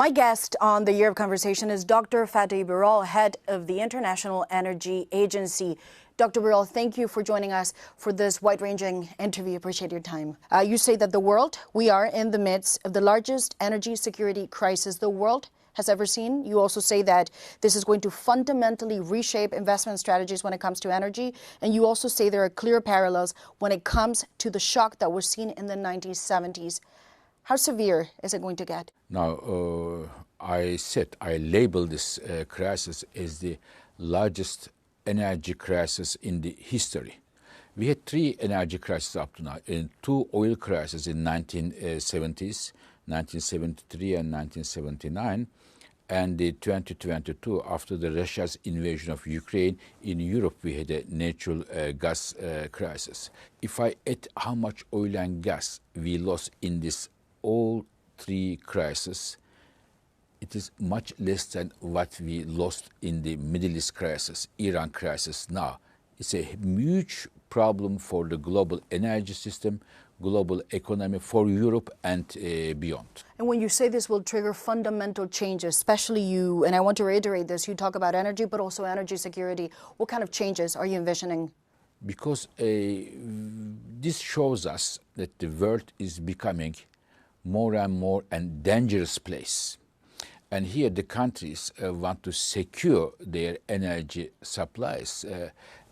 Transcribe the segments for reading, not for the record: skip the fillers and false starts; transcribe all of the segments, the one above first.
My guest on the Year of Conversation is Dr. Fateh Birol, head of the International Energy Agency. Dr. Birol, thank you for joining us for this wide-ranging interview. Appreciate your time. You say that we are in the midst of the largest energy security crisis the world has ever seen. You also say that this is going to fundamentally reshape investment strategies when it comes to energy. And you also say there are clear parallels when it comes to the shock that was seen in the 1970s. How severe is it going to get? Now, I labeled this crisis as the largest energy crisis in the history. We had three energy crises up to now, two oil crises in 1970s, 1973 and 1979, and the 2022, after the Russia's invasion of Ukraine, in Europe we had a natural gas crisis. If I add how much oil and gas we lost in this all three crises, it is much less than what we lost in the Middle East crisis, Iran crisis now. It's a huge problem for the global energy system, global economy, for Europe and beyond. And when you say this will trigger fundamental changes, especially you, and I want to reiterate this, you talk about energy, but also energy security. What kind of changes are you envisioning? Because this shows us that the world is becoming more and more a dangerous place. And here the countries want to secure their energy supplies.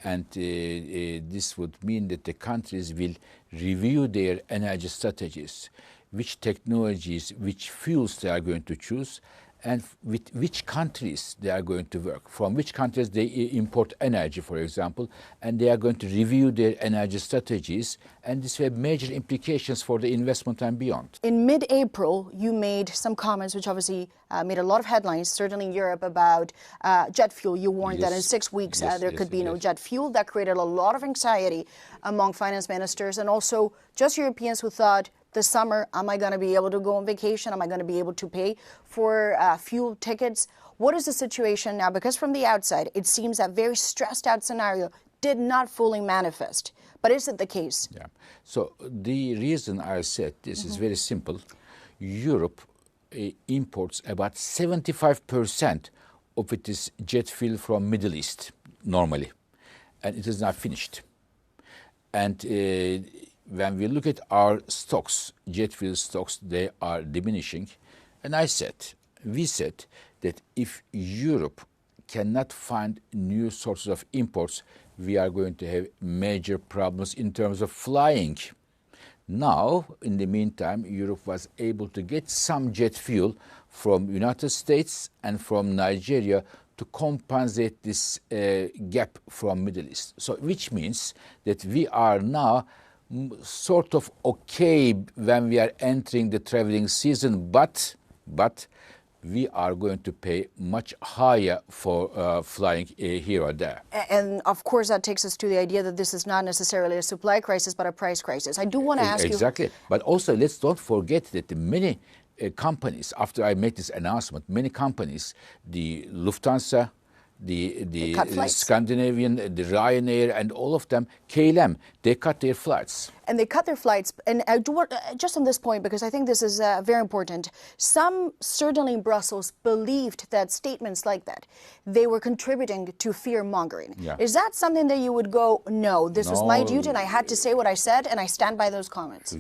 And this would mean that the countries will review their energy strategies, which technologies, which fuels they are going to choose, and with which countries they are going to work, from which countries they import energy, for example, and they are going to review their energy strategies, and this will have major implications for the investment and beyond. In mid-April, you made some comments which obviously made a lot of headlines, certainly in Europe, about jet fuel. You warned that in 6 weeks there could be no jet fuel. That created a lot of anxiety among finance ministers and also just Europeans who thought, this summer, am I going to be able to go on vacation? Am I going to be able to pay for fuel tickets? What is the situation now? Because from the outside, it seems that very stressed out scenario did not fully manifest. But is it the case? Yeah. So the reason I said this is very simple. Europe imports about 75% of its jet fuel from Middle East normally, and it is not finished. And when we look at our stocks, jet fuel stocks, they are diminishing. And we said that if Europe cannot find new sources of imports, we are going to have major problems in terms of flying. Now, in the meantime, Europe was able to get some jet fuel from United States and from Nigeria to compensate this gap from Middle East. So, which means that we are now sort of okay when we are entering the traveling season, but we are going to pay much higher for flying here or there. And of course that takes us to the idea that this is not necessarily a supply crisis but a price crisis. I do want to ask you... Exactly. But also let's don't forget that many companies, after I made this announcement, many companies, the Lufthansa, the Scandinavian, the Ryanair, and all of them, KLM, they cut their flights. And they cut their flights. And just on this point, because I think this is very important, some, certainly in Brussels, believed that statements like that, they were contributing to fear-mongering. Yeah. Is that something that you would go, no, this was my duty and I had to say what I said and I stand by those comments?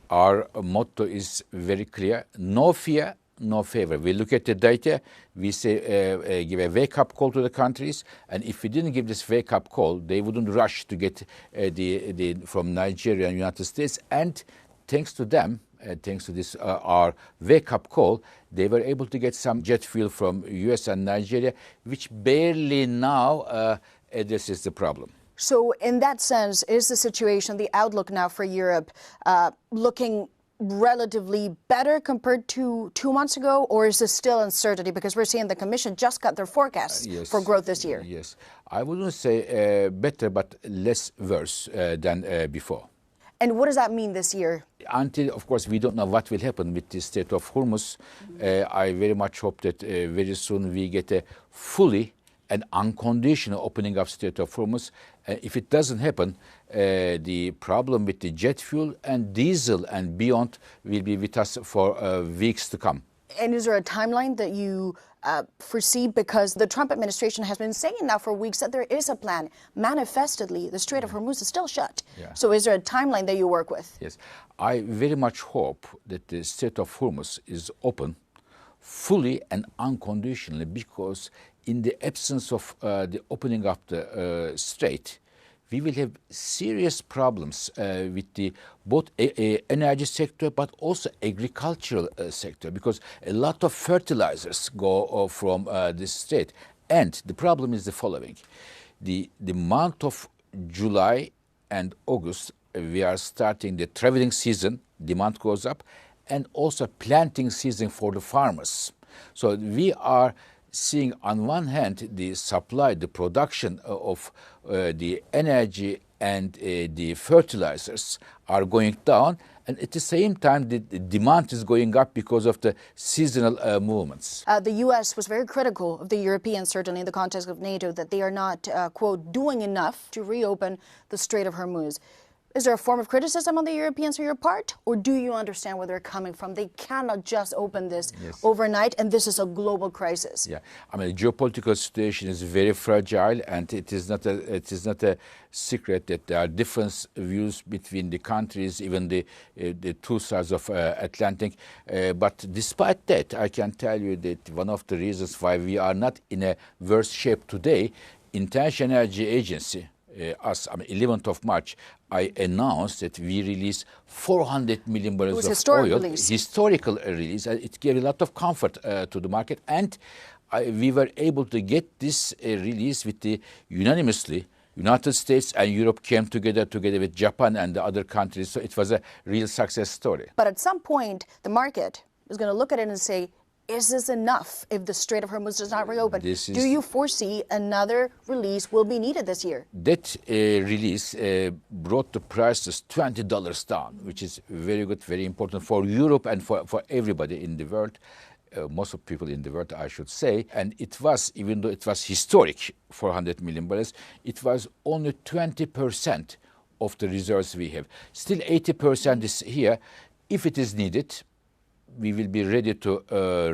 Our motto is very clear: no fear, no favor. We look at the data, we say give a wake-up call to the countries, and if we didn't give this wake-up call, they wouldn't rush to get from Nigeria and United States, and thanks to them, thanks to this our wake-up call, they were able to get some jet fuel from US and Nigeria, which barely now addresses the problem. So in that sense, is the situation, the outlook now for Europe looking relatively better compared to 2 months ago, or is this still uncertainty? Because we're seeing the Commission just got their forecasts for growth this year. Yes, I wouldn't say better, but less worse than before. And what does that mean this year? Until, of course, we don't know what will happen with the Strait of Hormuz. I very much hope that very soon we get a fully and unconditional opening of Strait of Hormuz. If it doesn't happen, the problem with the jet fuel and diesel and beyond will be with us for weeks to come. And is there a timeline that you foresee? Because the Trump administration has been saying now for weeks that there is a plan. Manifestedly, the Strait of Hormuz is still shut. Yeah. So is there a timeline that you work with? Yes. I very much hope that the Strait of Hormuz is open fully and unconditionally, because in the absence of the opening up the strait, we will have serious problems with the both energy sector but also agricultural sector, because a lot of fertilizers go from this strait. And the problem is the following. The month of July and August, we are starting the traveling season, demand goes up, and also planting season for the farmers. So we are seeing on one hand the supply, the production of the energy and the fertilizers are going down, and at the same time the demand is going up because of the seasonal movements. The U.S. was very critical of the Europeans, certainly in the context of NATO, that they are not, quote, doing enough to reopen the Strait of Hormuz. Is there a form of criticism on the Europeans on your part, or do you understand where they're coming from? They cannot just open this overnight, and this is a global crisis. Yeah, I mean, the geopolitical situation is very fragile, and it is not a secret that there are different views between the countries, even the two sides of Atlantic. But despite that, I can tell you that one of the reasons why we are not in a worse shape today, International Energy Agency, on 11th of March, I announced that we released 400 million barrels of oil. Historical release. It gave a lot of comfort to the market, and we were able to get this release with the unanimously. United States and Europe came together with Japan and the other countries. So it was a real success story. But at some point, the market is going to look at it and say, is this enough if the Strait of Hormuz does not reopen? Do you foresee another release will be needed this year? That release brought the prices $20 down, which is very good, very important for Europe and for everybody in the world. Most of people in the world, I should say. And it was, even though it was historic, 400 million barrels, it was only 20% of the reserves we have. Still 80% is here. If it is needed, we will be ready to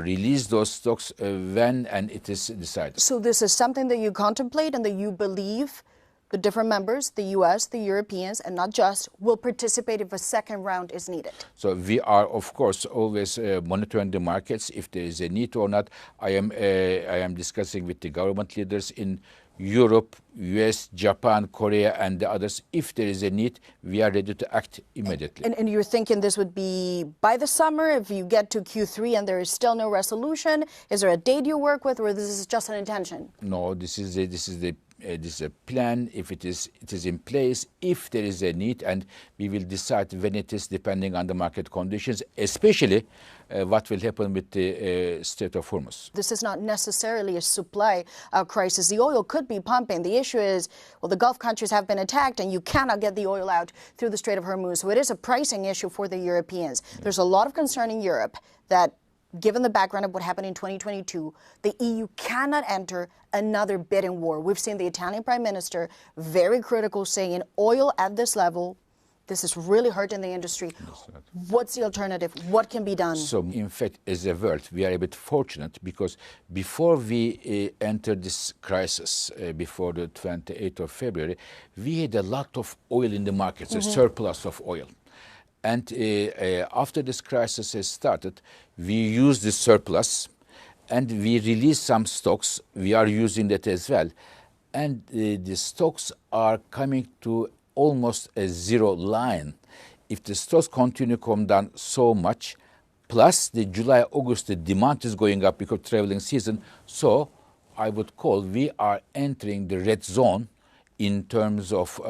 release those stocks when and it is decided. So this is something that you contemplate and that you believe the different members, the U.S., the Europeans, and not just, will participate if a second round is needed? So we are, of course, always monitoring the markets. If there is a need or not, I am discussing with the government leaders in Europe, US, Japan, Korea, and the others. If there is a need, we are ready to act immediately. And you're thinking this would be by the summer, if you get to Q3 and there is still no resolution? Is there a date you work with, or this is just an intention? No, this is a plan. If it is in place, if there is a need, and we will decide when it is, depending on the market conditions, especially what will happen with the Strait of Hormuz. This is not necessarily a supply crisis. The oil could be pumping. The issue is, well, the Gulf countries have been attacked and you cannot get the oil out through the Strait of Hormuz. So it is a pricing issue for the Europeans. Yeah. There's a lot of concern in Europe that, given the background of what happened in 2022, the EU cannot enter another bidding war. We've seen the Italian Prime Minister very critical, saying oil at this level, this is really hurting the industry. What's the alternative? What can be done? So, in fact, as a world, we are a bit fortunate, because before we entered this crisis, before the 28th of February, we had a lot of oil in the markets, a surplus of oil. And after this crisis has started, we used the surplus and we released some stocks. We are using that as well. And the stocks are coming to almost a zero line. If the stocks continue to come down so much, plus the July, August, the demand is going up because traveling season. So I would call we are entering the red zone in terms of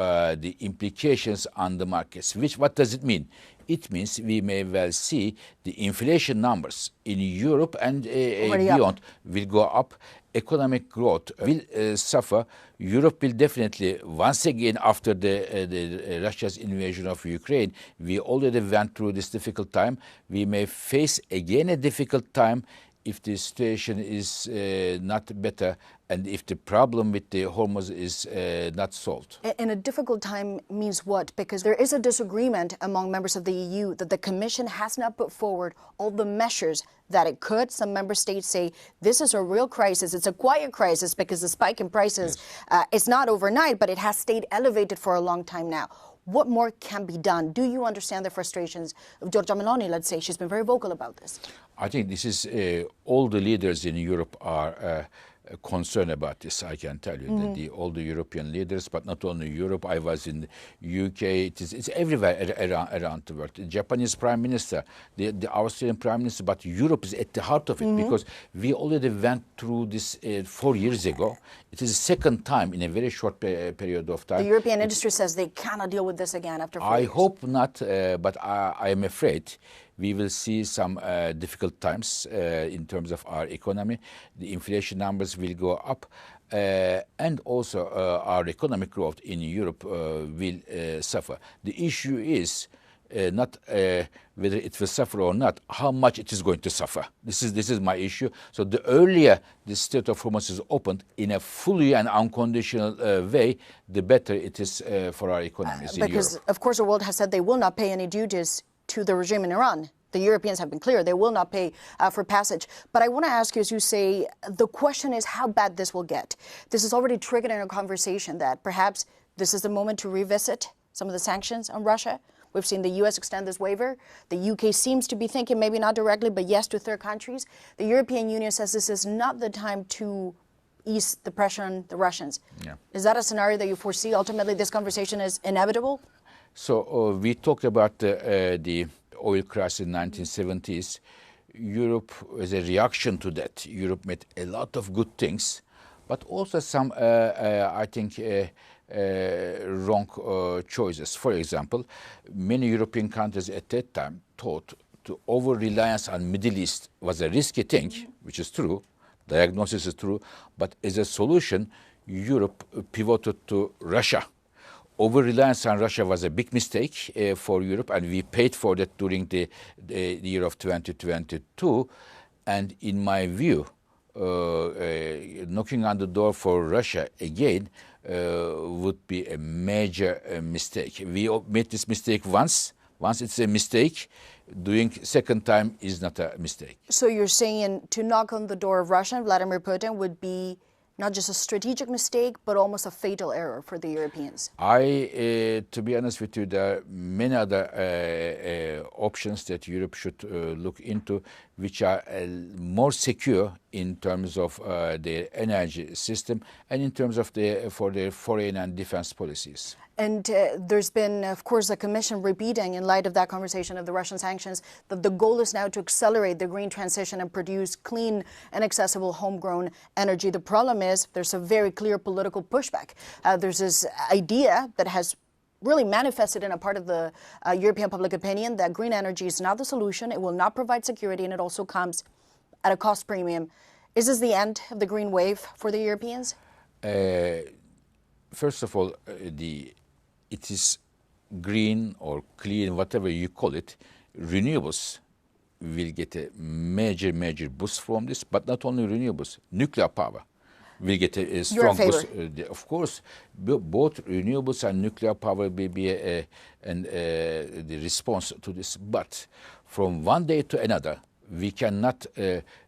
the implications on the markets. What does it mean? It means we may well see the inflation numbers in Europe and beyond will go up. Economic growth will suffer. Europe will definitely, once again, after the Russia's invasion of Ukraine, we already went through this difficult time. We may face again a difficult time if the situation is not better and if the problem with the Hormuz is not solved. And a difficult time means what? Because there is a disagreement among members of the EU that the Commission has not put forward all the measures that it could. Some member states say this is a real crisis. It's a quiet crisis because the spike in prices is not overnight, but it has stayed elevated for a long time now. What more can be done? Do you understand the frustrations of Giorgia Meloni, let's say? She's been very vocal about this. I think this is, all the leaders in Europe are concerned about this, I can tell you. All the European leaders, but not only Europe. I was in the UK. It's everywhere around the world. The Japanese Prime Minister, the Austrian Prime Minister, but Europe is at the heart of it because we already went through this 4 years ago. It is the second time in a very short period of time. The European industry says they cannot deal with this again after 4 years. I hope not, but I am afraid we will see some difficult times in terms of our economy. The inflation numbers will go up, and also our economic growth in Europe will suffer. The issue is not whether it will suffer or not, how much it is going to suffer. This is my issue. So the earlier the Strait of Hormuz is opened in a fully and unconditional way, the better it is for our economies in Europe. Because, of course, the world has said they will not pay any duties to the regime in Iran. The Europeans have been clear they will not pay for passage. But I want to ask you, as you say, the question is how bad this will get. This is already triggered in a conversation that perhaps this is the moment to revisit some of the sanctions on Russia. We've seen the U.S. extend this waiver. The UK seems to be thinking, maybe not directly, but yes to third countries. The European Union says this is not the time to ease the pressure on the Russians. Yeah. Is that a scenario that you foresee? Ultimately, this conversation is inevitable? So we talked about the oil crash in 1970s. Europe, as a reaction to that, Europe made a lot of good things, but also some, I think, wrong choices. For example, many European countries at that time thought to over-reliance on Middle East was a risky thing, which is true. Diagnosis is true. But as a solution, Europe pivoted to Russia. Over-reliance on Russia was a big mistake for Europe, and we paid for that during the year of 2022. And in my view, knocking on the door for Russia again would be a major mistake. We made this mistake once. Once it's a mistake, doing second time is not a mistake. So you're saying to knock on the door of Russia and Vladimir Putin would be not just a strategic mistake, but almost a fatal error for the Europeans? To be honest with you, there are many other options that Europe should look into, which are more secure in terms of their energy system and in terms of for their foreign and defense policies. And there's been, of course, the Commission repeating, in light of that conversation of the Russian sanctions, that the goal is now to accelerate the green transition and produce clean and accessible homegrown energy. The problem is there's a very clear political pushback. There's this idea that has really manifested in a part of the European public opinion that green energy is not the solution, it will not provide security, and it also comes at a cost premium. Is this the end of the green wave for the Europeans? First of all, it is green or clean, whatever you call it. Renewables will get a major boost from this, but not only renewables, nuclear power will get a strong boost. Of course, both renewables and nuclear power will be the response to this. But from one day to another, we cannot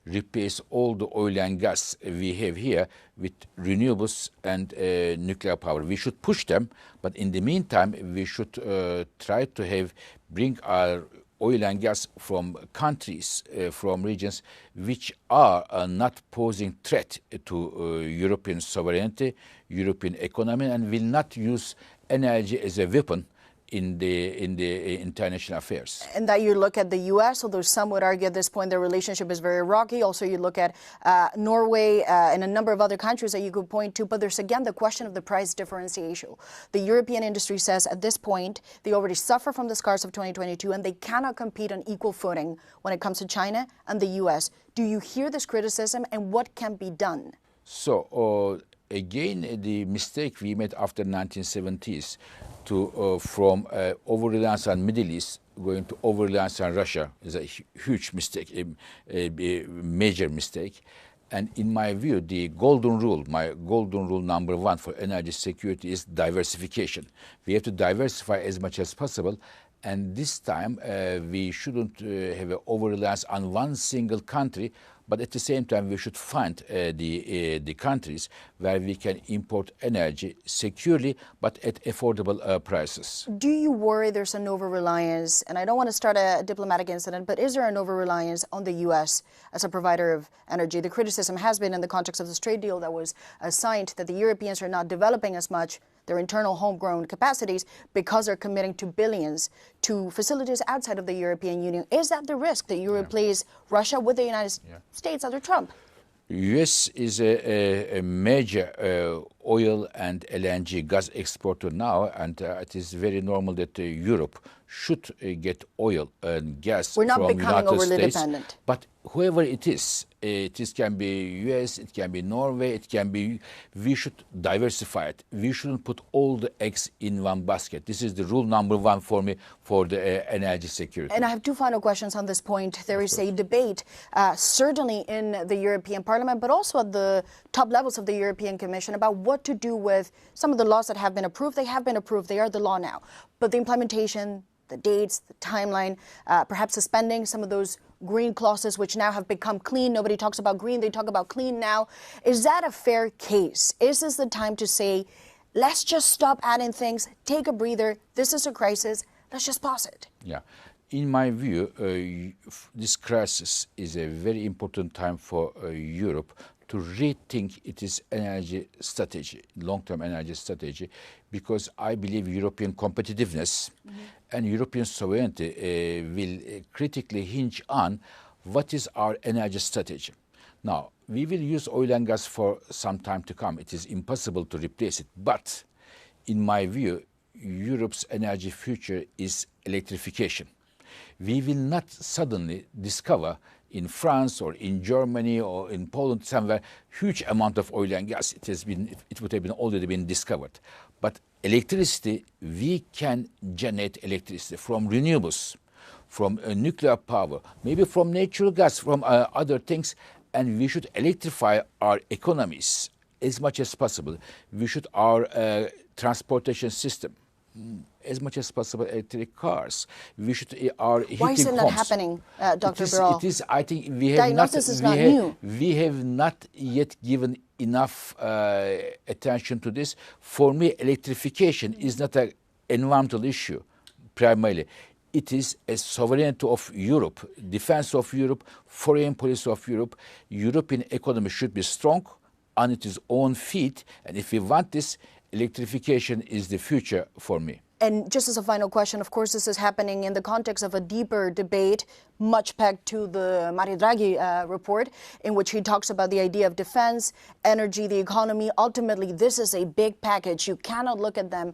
replace all the oil and gas we have here with renewables and nuclear power. We should push them, but in the meantime, we should try to bring our oil and gas from countries, from regions which are not posing threat to European sovereignty, European economy, and will not use energy as a weapon in the international affairs. And that you look at the U.S., although some would argue at this point their relationship is very rocky. Also, you look at Norway and a number of other countries that you could point to. But there's, again, the question of the price differentiation. The European industry says at this point they already suffer from the scars of 2022 and they cannot compete on equal footing when it comes to China and the U.S. Do you hear this criticism, and what can be done? So again, the mistake we made after 1970s from over-reliance on Middle East going to over-reliance on Russia is a huge mistake, a major mistake. And in my view, the golden rule, my golden rule number one for energy security is diversification. We have to diversify as much as possible. And this time, we shouldn't have an over-reliance on one single country, but at the same time, we should find the countries where we can import energy securely, but at affordable prices. Do you worry there's an over-reliance, and I don't want to start a diplomatic incident, but is there an over-reliance on the U.S. as a provider of energy? The criticism has been in the context of this trade deal that was signed that the Europeans are not developing as much their internal homegrown capacities because they're committing to billions to facilities outside of the European Union. Is that the risk that you replace Russia with the United States under Trump? U.S. is a major oil and LNG gas exporter now, and it is very normal that Europe should get oil and gas from United States. We're not becoming overly dependent. But whoever it can be U.S., it can be Norway, it can be, we should diversify it. We shouldn't put all the eggs in one basket. This is the rule number one for me for the energy security. And I have two final questions on this point. There is a debate, certainly in the European Parliament, but also at the top levels of the European Commission about what to do with some of the laws that have been approved. They have been approved. They are the law now. But the implementation, the dates, the timeline, perhaps suspending some of those green clauses which now have become clean. Nobody talks about green, they talk about clean now. Is that a fair case? Is this the time to say, let's just stop adding things, take a breather, this is a crisis, let's just pause it? Yeah. In my view, this crisis is a very important time for Europe to rethink its energy strategy, long-term energy strategy, because I believe European competitiveness and European sovereignty will critically hinge on what is our energy strategy. Now, we will use oil and gas for some time to come. It is impossible to replace it. But in my view, Europe's energy future is electrification. We will not suddenly discover in France or in Germany or in Poland somewhere huge amount of oil and gas. It would have been already been discovered. But electricity, we can generate electricity from renewables, from nuclear power, maybe from natural gas, from other things, and we should electrify our economies as much as possible. We should our transportation system as much as possible, electric cars. We should our heating Why isn't that homes. happening, Dr. Birol? It is. I think we have Diagnosis is not new. We have not yet given enough attention to this. For me, electrification is not an environmental issue, primarily. It is a sovereignty of Europe, defense of Europe, foreign policy of Europe. European economy should be strong on its own feet, and if we want this, electrification is the future for me. And just as a final question, of course, this is happening in the context of a deeper debate, much pegged to the Mario Draghi report, in which he talks about the idea of defense, energy, the economy. Ultimately, this is a big package. You cannot look at them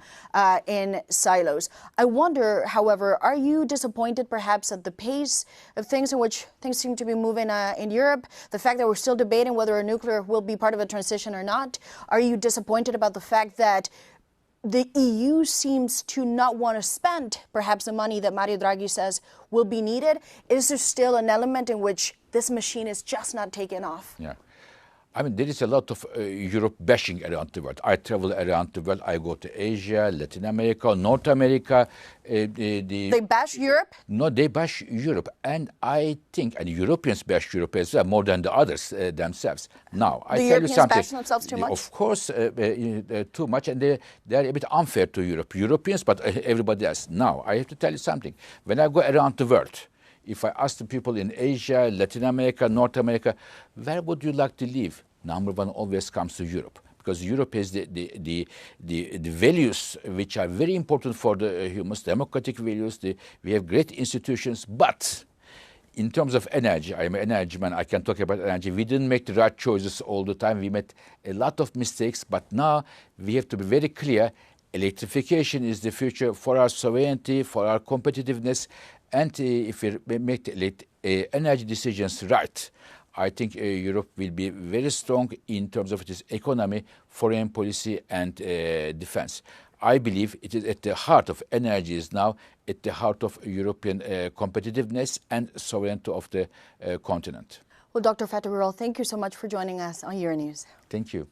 in silos. I wonder, however, are you disappointed perhaps at the pace of things in which things seem to be moving in Europe? The fact that we're still debating whether a nuclear will be part of a transition or not? Are you disappointed about the fact that the EU seems to not want to spend perhaps the money that Mario Draghi says will be needed? Is there still an element in which this machine is just not taking off? Yeah. I mean, there is a lot of Europe bashing around the world. I travel around the world. I go to Asia, Latin America, North America. They bash Europe? No, they bash Europe. And I think, and Europeans bash Europe as well, more than the others themselves. Now, I tell you something. The Europeans bash themselves too much? Of course, too much. And they're a bit unfair to Europe. Europeans, but everybody else. Now, I have to tell you something. When I go around the world, if I ask the people in Asia, Latin America, North America, where would you like to live? Number one always comes to Europe, because Europe has the values which are very important for the humans, democratic values. We have great institutions, but in terms of energy, I'm an energy man, I can talk about energy. We didn't make the right choices all the time. We made a lot of mistakes, but now we have to be very clear. Electrification is the future for our sovereignty, for our competitiveness. And if we make the energy decisions right, I think Europe will be very strong in terms of its economy, foreign policy, and defense. I believe it is at the heart of energies now, at the heart of European competitiveness and sovereignty of the continent. Well, Dr. Fateh Birol, thank you so much for joining us on Euronews. Thank you.